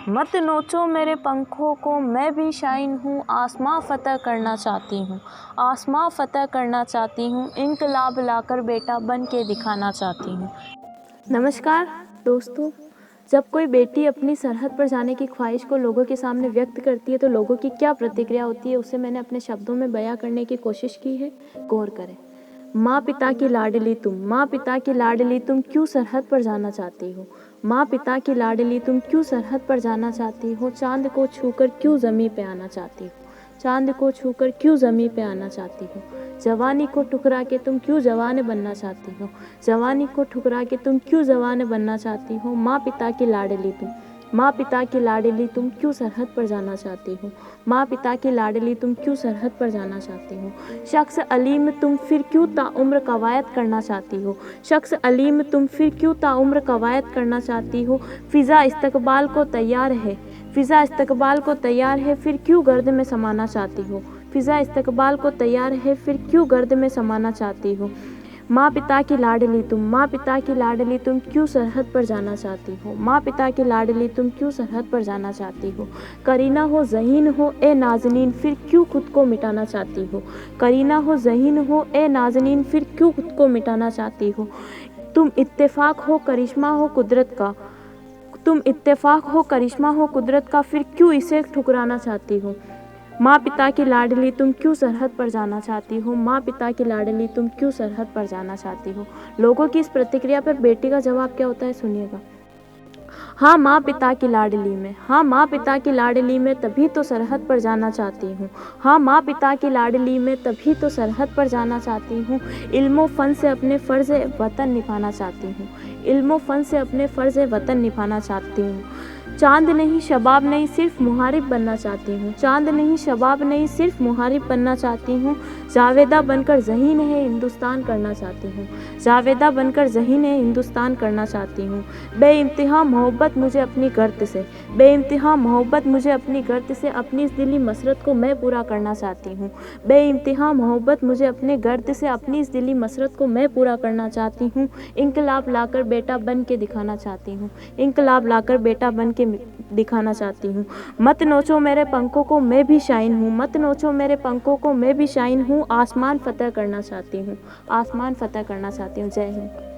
मत नोचो मेरे पंखों को, मैं भी शाइन हूँ, आसमां फ़तह करना चाहती हूँ, आसमां फ़तह करना चाहती हूँ, इनकलाब लाकर बेटा बन के दिखाना चाहती हूँ। नमस्कार दोस्तों, जब कोई बेटी अपनी सरहद पर जाने की ख्वाहिश को लोगों के सामने व्यक्त करती है तो लोगों की क्या प्रतिक्रिया होती है, उसे मैंने अपने शब्दों में बयां करने की कोशिश की है। गौर करें। माँ पिता की लाडली तुम, माँ पिता की लाडली तुम क्यों सरहद पर जाना चाहती हो? माँ पिता की लाडली तुम क्यों सरहद पर जाना चाहती हो? चांद को छूकर क्यों ज़मीं पे आना चाहती हो? चांद को छूकर क्यों ज़मीं पे आना चाहती हो? जवानी को ठुकरा के तुम क्यों जवान बनना चाहती हो? जवानी को ठुकरा के तुम क्यों जवान बनना चाहती हो? माँ पिता की लाडली तुम, माँ पिता की लाडली तुम क्यों सरहद पर जाना चाहती हो? माँ पिता की लाडली तुम क्यों सरहद पर जाना चाहती हो? शख्स अलीम तुम फिर क्यों ताउम्र कवायद करना चाहती हो? शख्स अलीम तुम फिर क्यों ताउम्र कवायद करना चाहती हो? फ़िज़ा इस्तकबाल को तैयार है, फ़िज़ा इस्तकबाल को तैयार है, फिर क्यों गर्द में समाना चाहती हो? फ़िज़ा इस्तकबाल को तैयार है, फिर क्यों गर्द में समाना चाहती हो? माँ पिता की लाडली तुम, माँ पिता की लाडली तुम क्यों सरहद पर जाना चाहती हो? माँ पिता की लाडली तुम क्यों सरहद पर जाना चाहती हो? करीना हो ज़हीन हो ए नाज़नीन, फिर क्यों खुद को मिटाना चाहती हो? करीना हो ज़हीन हो ए नाज़नीन, फिर क्यों खुद को मिटाना चाहती हो? तुम इत्तेफाक हो करिश्मा हो कुदरत का, तुम इत्तेफाक हो करिश्मा हो कुदरत का, फिर क्यों इसे ठुकराना चाहती हो? माँ पिता की लाडली तुम क्यों सरहद पर जाना चाहती हो? माँ पिता की लाडली तुम क्यों सरहद पर जाना चाहती हो? लोगों की इस प्रतिक्रिया पर बेटी का जवाब क्या होता है, सुनिएगा। हाँ माँ पिता की लाडली में, हाँ माँ पिता की लाडली में तभी तो सरहद पर जाना चाहती हूँ। हाँ माँ पिता की लाडली में तभी तो सरहद पर जाना चाहती हूँ। इल्मो फ़न से अपने फ़र्ज़ वतन निभाना चाहती हूँ। इल्मो फ़न से अपने फ़र्ज़ वतन निभाना चाहती हूँ। चांद नहीं शबाब नहीं सिर्फ मुहारिब बनना चाहती हूँ। चांद नहीं शबाब नहीं सिर्फ मुहारिब बनना चाहती हूँ। जावेदा बनकर ज़हीन है हिंदुस्तान करना चाहती हूँ। जावेदा बनकर ज़हीन है हिंदुस्तान करना चाहती हूँ। बेइंतहा मोहब्बत मुझे अपनी गर्द से, बेइंतहा मोहब्बत मुझे अपनी गर्द से, अपनी इस दिली मसरत को मैं पूरा करना चाहती हूँ। बेइंतहा मोहब्बत मुझे अपने गर्द से, अपनी इस दिली मसरत को मैं पूरा करना चाहती हूँ। इनकलाब लाकर बेटा बन के दिखाना चाहती हूँ। इनकलाब लाकर बेटा बन के दिखाना चाहती हूँ। मत नोचो मेरे पंखों को, मैं भी शाइन हूँ। मत नोचो मेरे पंखों को, मैं भी शाइन हूँ। आसमान फ़तह करना चाहती हूँ। आसमान फ़तह करना चाहती हूँ। जय हिंद।